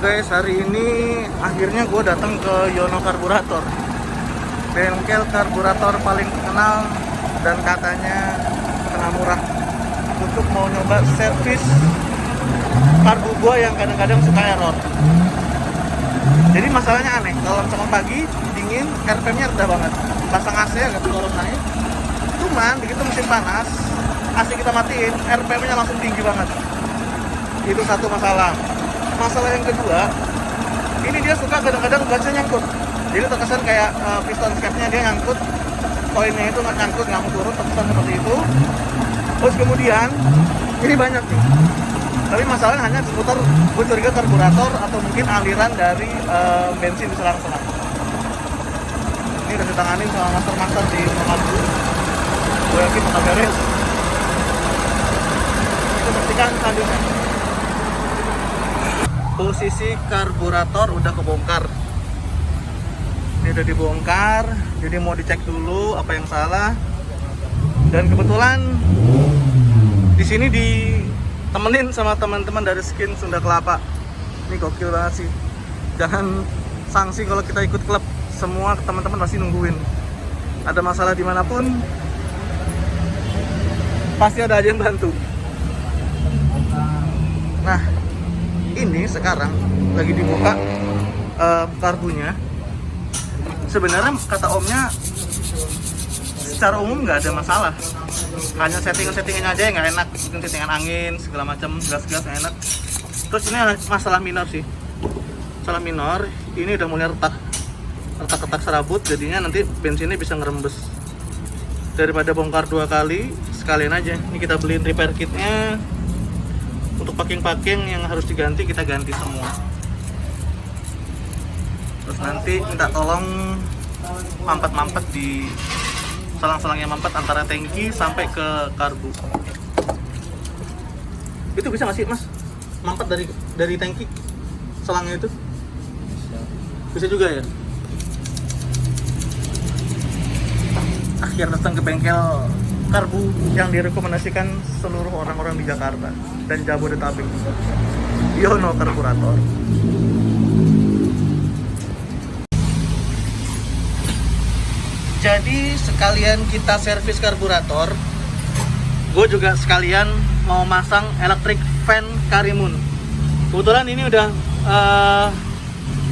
guys, hari ini akhirnya gue datang ke Yono Karburator, bengkel karburator paling terkenal dan katanya tengah murah, untuk mau nyoba servis karbu gue yang kadang-kadang suka error. Jadi masalahnya aneh, kalau misalkan pagi dingin, RPM-nya rendah banget, pasang AC agak tolong naik, cuman begitu musim panas AC kita matiin, RPM-nya langsung tinggi banget. Itu satu masalah. Masalah yang kedua, ini dia suka kadang-kadang baca nyangkut, jadi terkesan kayak piston cap-nya dia nyangkut, koinnya itu nggak nyangkut, nggak mau turun, terkesan seperti itu. Terus kemudian ini banyak nih, tapi masalahnya hanya seputar gue curiga karburator atau mungkin aliran dari bensin di selang-selang. Ini udah ditangani sama master-master di Monaco, gue yakin bakal beres. Kita saksikan selanjutnya. Posisi karburator udah kebongkar. Ini udah dibongkar, jadi mau dicek dulu apa yang salah. Dan kebetulan di sini ditemenin sama teman-teman dari Skin Sunda Kelapa. Ini gokil banget sih. Jangan sanksi kalau kita ikut klub. Semua teman-teman pasti nungguin. Ada masalah dimanapun, pasti ada aja yang bantu. Nah, ini sekarang lagi dibuka karbunya. Sebenarnya kata omnya secara umum nggak ada masalah, hanya settingan aja yang nggak enak, mungkin settingan angin segala macam, gas-gas nggak enak. Terus ini masalah minor sih, masalah minor. Ini udah mulai retak serabut, jadinya nanti bensinnya bisa ngerembes. Daripada bongkar 2 kali, sekalian aja ini kita beliin repair kitnya. Untuk packing yang harus diganti, kita ganti semua. Terus nanti minta tolong mampet di selang-selangnya, mampet antara tangki sampai ke karbu. Itu bisa nggak sih mas, mampet dari tangki selangnya itu? Bisa juga ya. Akhir datang ke bengkel karbu yang direkomendasikan seluruh orang-orang di Jakarta dan Jabodetabek, Yono Karburator. Jadi sekalian kita servis karburator, gue juga sekalian mau masang electric fan Karimun. Kebetulan ini udah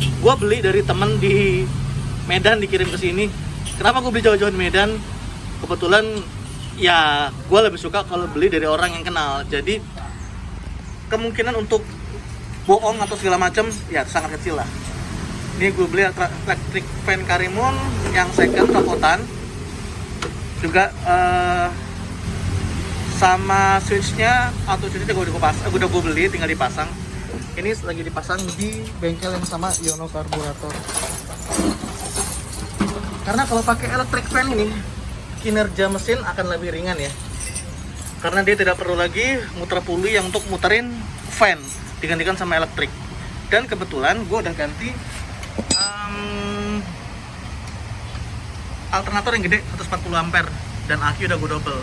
gue beli dari temen di Medan, dikirim ke sini. Kenapa gue beli jauh-jauh di Medan? Kebetulan ya gue lebih suka kalau beli dari orang yang kenal. Jadi kemungkinan untuk bohong atau segala macam ya sangat kecil lah. Ini gue beli electric fan Karimun yang second rapotan. Juga sama switchnya, auto switchnya udah gue beli, tinggal dipasang. Ini lagi dipasang di bengkel yang sama, Yono Karburator. Karena kalau pakai electric fan ini, kinerja mesin akan lebih ringan ya, karena dia tidak perlu lagi muter puli yang untuk muterin fan, digantikan sama elektrik. Dan kebetulan gue udah ganti alternator yang gede 140 ampere dan aki udah gue double.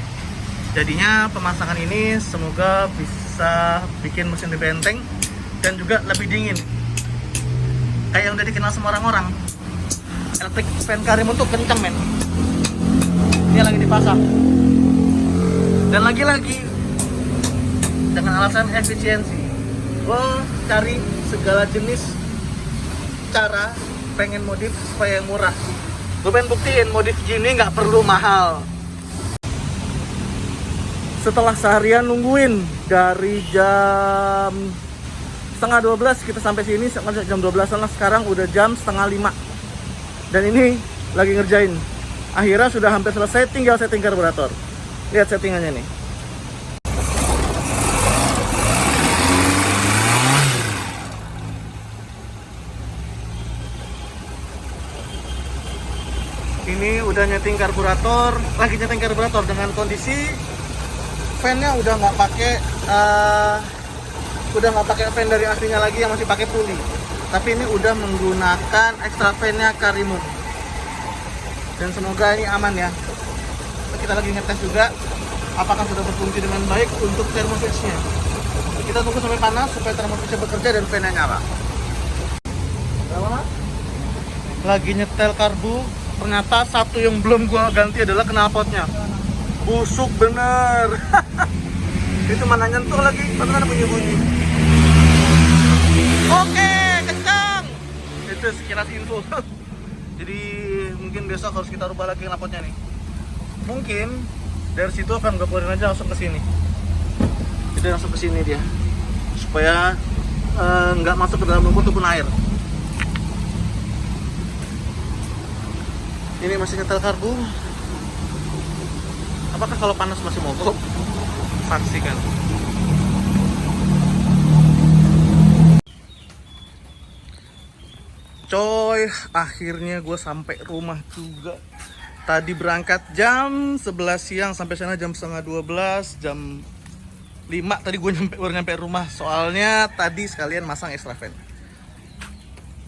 Jadinya pemasangan ini semoga bisa bikin mesin lebih enteng dan juga lebih dingin, kayak yang udah dikenal sama orang-orang. Electric fan Karimun tuh kenceng men. Ini lagi dipasang, dan lagi-lagi dengan alasan efisiensi, gue cari segala jenis cara pengen modif supaya murah. Gue pengen buktiin modif gini nggak perlu mahal. Setelah seharian nungguin dari jam setengah 12 kita sampai sini, jam 12an lah, sekarang udah jam setengah 5 dan ini lagi ngerjain. Akhirnya sudah hampir selesai, tinggal setting karburator. Lihat settingannya nih. Ini udah nyeting karburator, lagi nyeting karburator dengan kondisi fan-nya udah nggak pakai fan dari aslinya lagi yang masih pakai puli. Tapi ini udah menggunakan extra fan-nya Karimun. Dan semoga ini aman ya. Kita lagi ngetes juga apakah sudah berfungsi dengan baik untuk thermoswitch-nya. Kita tunggu sampai panas supaya thermoswitch-nya bekerja dan fan-nya nyala. Lagi nyetel karbu, ternyata satu yang belum gua ganti adalah knalpotnya. Busuk bener. Itu mana nyentuh lagi, mana bunyi-bunyi. Oke, kencang. Itu sekilas info. Jadi mungkin besok harus kita rubah lagi knalpotnya nih. Mungkin dari situ akan gue keluarin aja langsung ke sini. Jadi langsung ke sini dia, supaya nggak masuk ke dalam lumpur ataupun air. Ini masih nyetel karbu. Apakah kalau panas masih mogok? Saksikan. Coy, akhirnya gue sampai rumah juga. Tadi berangkat jam 11 siang, sampai sana jam setengah 12, jam 5 tadi gue baru nyampe rumah. Soalnya tadi sekalian masang extra fan.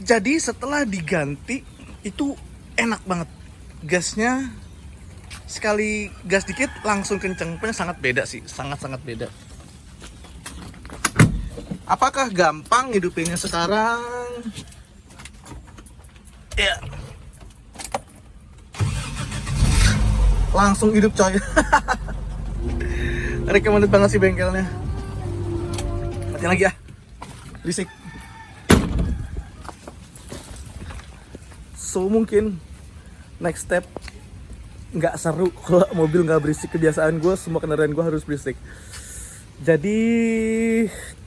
Jadi setelah diganti itu enak banget. Gasnya sekali gas dikit langsung kenceng. Pokoknya sangat beda sih, sangat-sangat beda. Apakah gampang hidupinnya sekarang? Ya. Langsung hidup coy. Recommended banget sih bengkelnya. Matiin lagi ya, berisik. So mungkin next step nggak seru kalau mobil nggak berisik. Kebiasaan gue semua kendaraan gue harus berisik. Jadi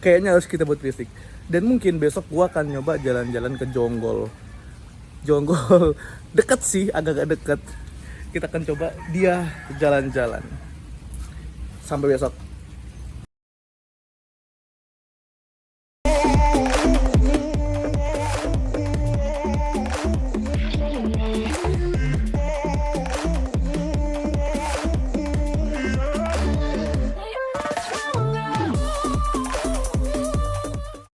kayaknya harus kita buat berisik. Dan mungkin besok gue akan nyoba jalan-jalan ke Jonggol. Jonggol deket sih, agak-agak deket. Kita akan coba dia jalan-jalan. Sampai besok.